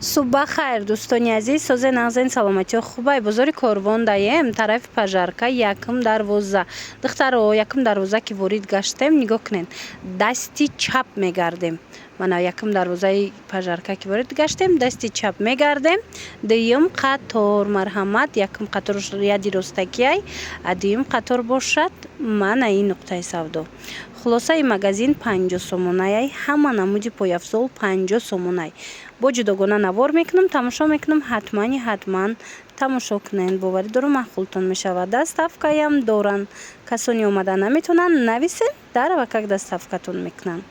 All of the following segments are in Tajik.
صبح خیر دوستانی عزیز، سوز نازن سلامتی و خوبه بازار کاروان دایم طرف پژارکا یکم دروازه دخترو یکم دروازه که ورید گشتیم نگاه کنین دستی چپ میگردیم. من یکم دروازه پژارکا که ورید گشتیم دستی چپ میگردیم. دویم قطار مرحمت یکم قطار ریادی رستکی دویم قطار باشد. من این نقطه سودا خلاصه این مگزین 50 سومونه همه نمودی پایافزول 50 سومونه با جداگانه نوار میکنم تماشا میکنم حتما تماشا کنین باوری دارم معقولتون میشود. دستافکه هم دارن کسانی اومده نمیتونن نویسین در وکک دستافکتون میکنن.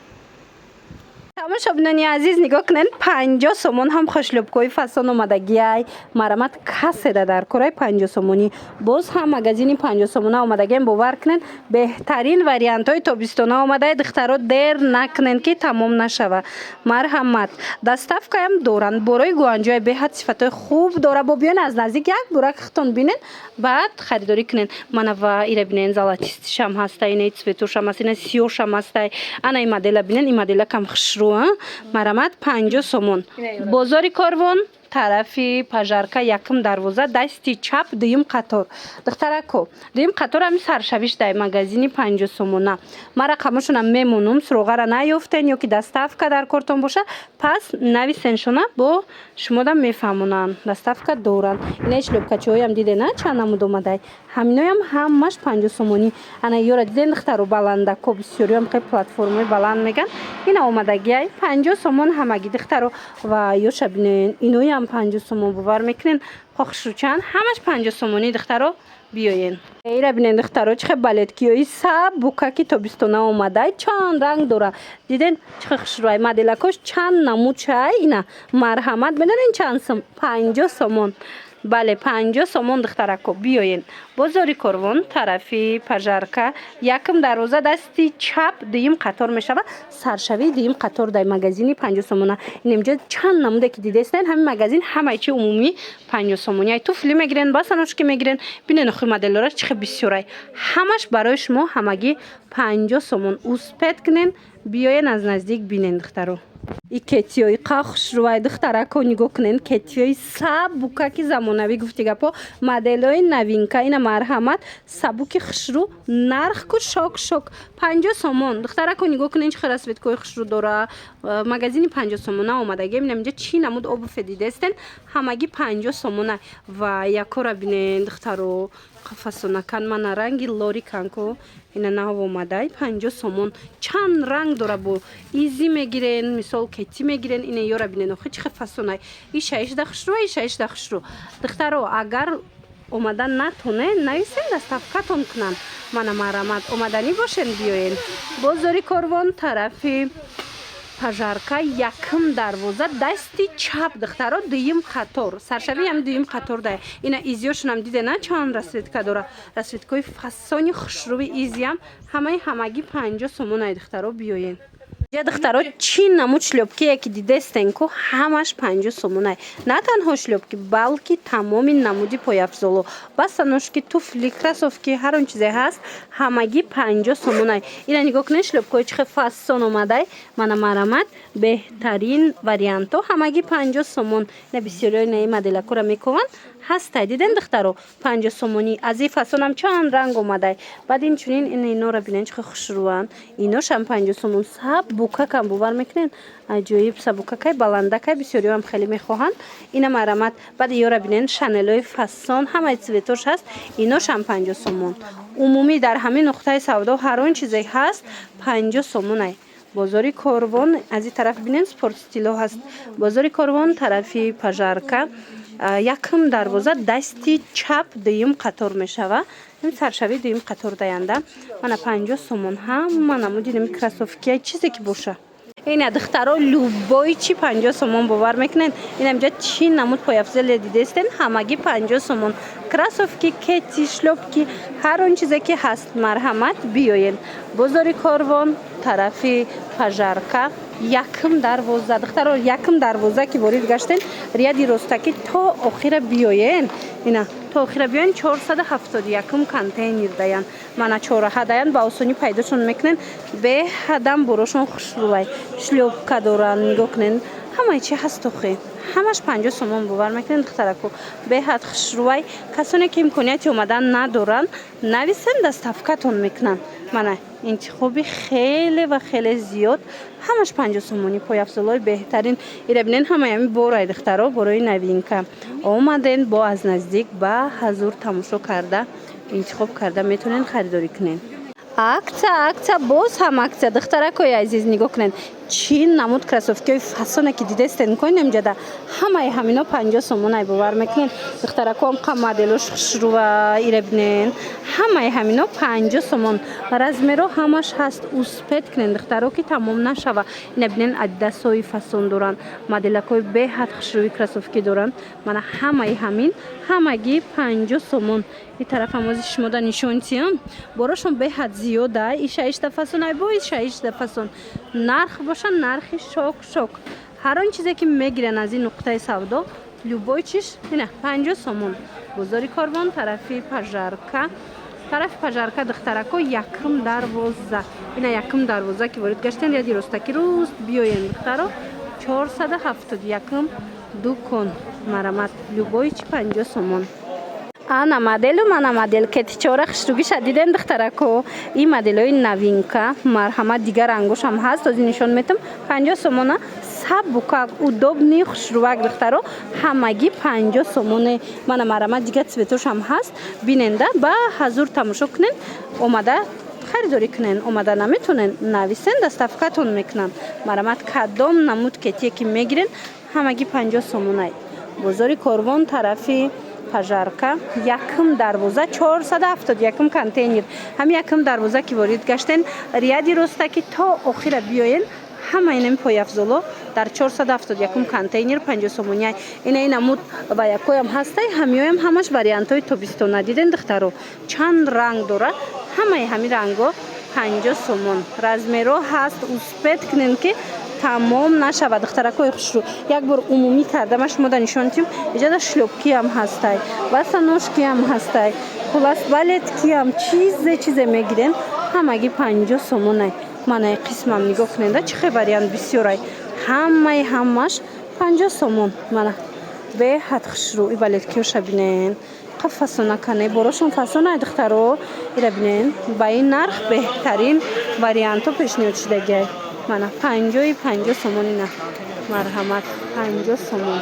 تماشا بینانی عزیز نگاه کنین 50 سومون هم خوشلوبکوی فسان اومدگی ای مرمت کسی در کورای 50 سومونی باز هم مگزینی 50 سومونه اومدگی باور کنین بهترین وریانت های تابستانه اومده دخترها دیر نکنین که تمام نشوه. مرحمت دستافکه هم دارن برای گوانجای به حد صفت خوب داره با بیان از نزدیک یک برک ختون بینین بعد خریداری کنین. من و ایره بینین زلاتیست شم هسته اینه سویتوش هم هست اینه سیوش هم هسته انا این مدل بینین این مدل کم خشرو مرمت 50 سومون بازار کاروان طرفی پژارکا یکم دروازه دستی چپ دویم قطار دخترکو دویم قطار هم سرشویش در مگزینی 50 سومونه. من رقمشون هم میمونم سروغه را نیفتین یا که دستافکه در کارتون باشه پس نویسنشونه با شما دم میفهمونن دستافکه دورن. این ایش لبکچه های هم دیده نه چند نمود اومده همینای هم همش 50 سومونی انا یورا دیدن دخترو بلنده کو بسیاری هم که پلتفرمای بلند میگن اینا اومدگی 50 سومون همگی دخترو و یا شبینین اینوی هم 50 سومون باور میکنین خوشو چند همش 50 سومونی دخترو بیاین. ایره بینین دخترو چه بلدکیایی سب بوکاکی تابستانه اومده چند رنگ داره دیدین چه خوشروی مدلکاش چند نمود چای اینا مرحمت ببینین چند سوم 50 سومون بله 50 سومون دخترکو بیاین. بازاری کاروان طرفی پژارکا یکم دروازه دستی چپ دویم قطار میشه سرشوی دویم قطار در مگزینی 50 سومونه. این اینجا چند نموده که دیده استین همین مگزین همه چی عمومی 50 سومونی توفلی میگیرن باسنوش که میگیرن ببینین اخر مدل را چه بسیاری همش برای شما همگی 50 سومون اوسپت کنین بیاین از نزدیک ببینین دخترو. ای کتیای قخش روی دخترکو نگاه کنین کتیای سبوکاکی زمانوی گفتی گپا مدلای نوینکا اینا مرحمت سبوکی خشرو نرخ کو شاک 50 سومون دخترکو نگاه کنین چه خراسویت کوی خشرو داره مگزینی 50 سومونه اومدگی ببینم اینجا چی نمود آب فدیده استن همگی 50 سومونه و یکورا ببینین دخترو قفسونه کن من رنگی لوری کنکو اینا نه اومده 50 سومون چند رنگ داره بو ایزی میگیرن مثال کتی میگیرن اینا یورا ببینن خیلی چه فسونه ای شایش دخشرو ای شایش دخشرو دخترو اگر اومدن نتونه نویسین دستافکتون کنن من مرمت اومدنی باشین بیاین. بازاری کاروان طرفی پژارکا یکم دروازه دستی چپ دخترا دویم قطار سرشوی هم دویم قطار ده اینا ایزیاشون هم دیده نه چند رسیدکا داره رسیدکای فسانی خوشروی ایزی هم همگی 50 سومون دخترا بیاین. یا دخترها چی نمود شلوبکی یکی دیده استن که همش 50 سومونه نه تنها شلوبکی بلکه تمامی نمودی پایافزولو بس نوشکی توفلی کراسوفکی هر اون چیزی هست همگی 50 سومونه. اینا نگاه کنین شلوبکای چه فسان اومده من مرمت بهترین وریانتو همگی 50 سومون نه بسیاری نه مدلکو را میکنن هست دیدن دخترو 50 سومونی از این فسان هم چند رنگ اومده بعد این چونین اینا را ببینین چه خوشروان ایناش هم 50 سومون سب بوکا کم باور میکنین عجیب سبوکاکای بلندکای بسیاری هم خیلی میخواهن اینا مرمت بعد یورا ببینین شانلای فسان همه سویتوش هست ایناش هم 50 سومون عمومی در همین نقطه سودا هر اون چیزی هست 50 سومونه. بازاری کاروان از این طرف ببینین سپورت استیلو هست. بازاری کاروان طرفی پژارکا یکم دروازه دستی چپ دویم قطار میشوه این سرشوی دویم قطار داینده من 50 سومون هم من نمودی نمی کراسوفکی چیزی که باشه این دخترها لوبای چی 50 سومون باور میکنین این اینجا چی نمود پایافزل دیده استین همگی 50 سومون کراسوفکی کتی شلوبکی هر اون چیزی که هست مرحمت بیاین. بازاری کاروان طرفی پژارکا یکم دروازه دخترها یکم دروازه که وارد گشتین ریادی رستکی تا آخر بیاین اینا то охира биён 471 контейнер даян мана чораҳа даян ба осонӣ пайдошон мекунен беҳадам бурушон хушрӯвай шлёпка доран нигоҳ кунен ҳамаи чи ҳаст охе ҳамаш 50 сомон бовар мекунен духтараку беҳад хушрӯвай касоне ки имконияти омадан надоранд нависен доставкатон мекунанд мана интихоби хеле ва хеле зиёд ҳамаш 50 сомони пойафзолои беҳтарин ира бинен ҳамаи ҳами борай духтаро борои новинка омаден бо аз наздик ба ҳазур тамошо карда интихоб карда метавонен харидорӣ кунен акция боз ҳам акция духтаракои азиз нигоҳ кунен чӣ намуд кроссовкиҳои фасоне ки дидестен коинем ҷада ҳамаи ҳамино 50 сомонай бовар мекунен духтаракоам қа моделош хушрӯва ира бинен ҳамаи ҳамино 50 сомон размеро ҳамаш ҳаст успед кунен духтаро ки тамом нашава ина бинен адидасои фасон доранд моделакои беҳад хушрӯви кроссовки доранд мана ҳамаи ҳамин ҳамагӣ 50 сомон ин тараф амози шумода нишонтиам борошон беҳад зиёда иша ишта фасонай бо иша ишта фасон нарх боша нархи шок ҳар он чизе ки мегиран аз ин нуқтаи савдо любой чиш ина 50 сомон бозори Корвон тарафи пажарка духтарако якм дарвоза ина якм дарвоза ки ворид гаштен яди ростаки руст биёен духтаро 471 дукон марамат любой чи 50 сомон ана модел кети чора хушругиша диден духтарако ин моделои новинка марҳамат дигар рангошам ҳаст ози нишон метам 50 сомона сабукак удобни хушрӯвак духтаро ҳамагӣ 50 сомоне мана марҳамат дигар цветошам ҳаст биненда ба ҳазур тамошо кунен омада харидорӣ кунен омада наметонен нависен доставкатон мекунанд марҳамат кадом намуд кетие ки мегирен ҳамагӣ 50 сомонай бозори Корвон тарафи пажарка якм дарвоза 471 контейнер ҳами якм дарвоза ки ворид гаштен рияди ростаки то охира биёен ҳама инами пойафзоло дар 471 контейнер 50 сомония ина намуд ва якоям ҳастай ҳамиёям ҳамаш вариантҳои тобистона диден духтаро чанд ранг дора ҳамаи ҳами ранго 50 сомон размеро ҳаст успед кунен ки тамом нашава духтаракои хушрӯ як бор умумӣ кардама шумода нишонтим иҷода шлёпкиам ҳастай босоножкиам ҳастай хулас балеткиам чизе мегирен ҳамагӣ 50 сомонай манаи қисмам нигоҳ куненда чӣ хел вариант бисёрай ҳамаи ҳамаш 50 сомон мана беҳад хушрӯ и балеткиёша бинен қа фасонакане борошон фасонай духтаро ира бинен ба ин нарх беҳтарин вариантҳо пешниҳод шудагиай мана 50 сомон ина марҳамат 50 сомон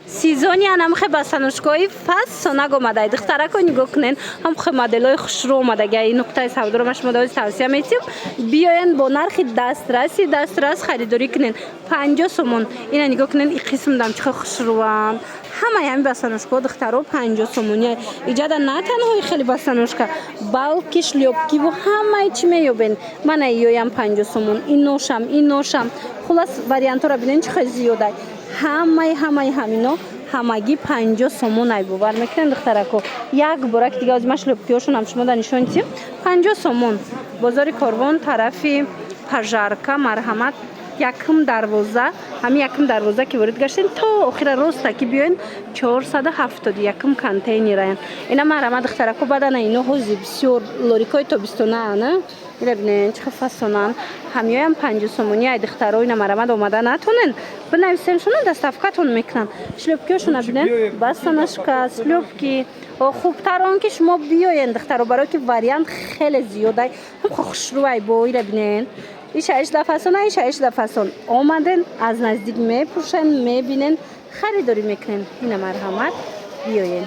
сезони анамхе басанушкои фасонак омадай духтарако нигоҳ кунен ҳамхе моделои хушрӯ омадагиай ин нуқтаи савдоро ма шумо доз тавсия метим биёен бо нархи дастрас харидорӣ кунен 50 сомон ина нигоҳ кунен и қисм дам чихел хушрӯанд ҳамаи ҳами басанушкаҳо духтаро 50 сомония иҷада на танҳои хеле басанушка балки шлёпкиву ҳамаи чи меёбен мана иёям 50 сомон ин ношам хулас вариантҳоро бинен чихел зиёдай ҳамаи ҳамино ҳамагӣ 50 сомонай бовар мекунен духтарако як борак дига ози ма шлёпкиҳошонам шумода нишон дидем 50 сомон бозори Корвон тарафи пажарка марҳамат якм дарвоза ҳами якм дарвоза ки ворид гаштем то охира ростаки биёен 471 контейнераян ина марҳамат духтарако бадана ино ҳози бисёр лорикои тобистонаана ира бинен чихел фасонан ҳамиёям 50 сомониай духтаро ина марҳамат омада натонен бинависеншона доставкатон мекунанд шлёпкиҳошона бинен басанашка шлёпки хубтар он ки шумо биёен духтаро барое ки вариант хеле зиёдай ҳамхо хушрӯвай бо ира бинен иша ишда фасон омаден аз наздик мепӯшен мебинен харидорӣ мекунен ина марҳамат биёен